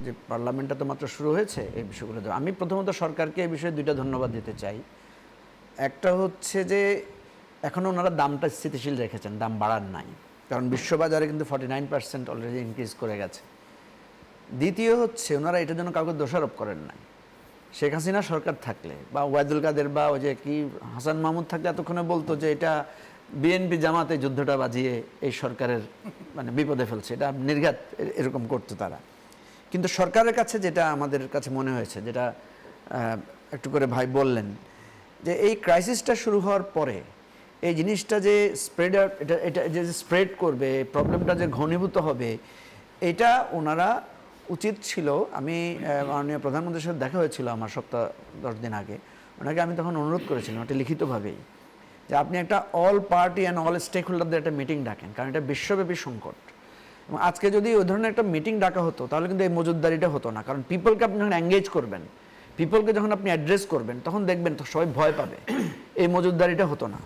যে পার্লামেন্টটা তো মাত্র শুরু হয়েছে, এই বিষয়গুলো আমি প্রথমত সরকারকে এই বিষয়ে দুইটা ধন্যবাদ দিতে চাই। একটা হচ্ছে যে এখনও ওনারা দামটা স্থিতিশীল রেখেছেন, দাম বাড়ার নাই, কারণ বিশ্ববাজারে কিন্তু 49% অলরেডি ইনক্রিজ করে গেছে। দ্বিতীয় হচ্ছে ওনারা এটার জন্য কাউকে দোষারোপ করেন নাই। শেখ হাসিনা সরকার থাকলে বা ওয়াইদুল কাদের বা ওই যে কি হাসান মাহমুদ থাকলে এতক্ষণে বলতো যে এটা বিএনপি জামাতে যুদ্ধটা বাজিয়ে এই সরকারের মানে বিপদে ফেলছে, এটা নির্ঘাত এরকম করতো তারা। কিন্তু সরকারের কাছে যেটা আমাদের কাছে মনে হয়েছে, যেটা একটু করে ভাই বললেন, যে এই ক্রাইসিসটা শুরু হওয়ার পরে এই জিনিসটা যে স্প্রেড আউট, এটা যে স্প্রেড করবে, প্রবলেমটা যে ঘনীভূত হবে, এটা ওনারা উচিত ছিল। আমি মাননীয় প্রধানমন্ত্রীর সাথে দেখা হয়েছিল আমার সপ্তাহ 10 দিন আগে, ওনাকে আমি তখন অনুরোধ করেছিলাম এটা লিখিতভাবেই, যে আপনি একটা অল পার্টি অ্যান্ড অল স্টেক হোল্ডারদের একটা মিটিং ডাকেন, কারণ এটা বিশ্বব্যাপী সংকট। এবং আজকে যদি ওই ধরনের একটা মিটিং ডাকা হতো তাহলে কিন্তু এই মজুদদারিটা হতো না, কারণ পিপলকে আপনি যখন এঙ্গেজ করবেন, পিপলকে যখন আপনি অ্যাড্রেস করবেন, তখন দেখবেন তো সবাই ভয় পাবে, এই মজুদদারিটা হতো না।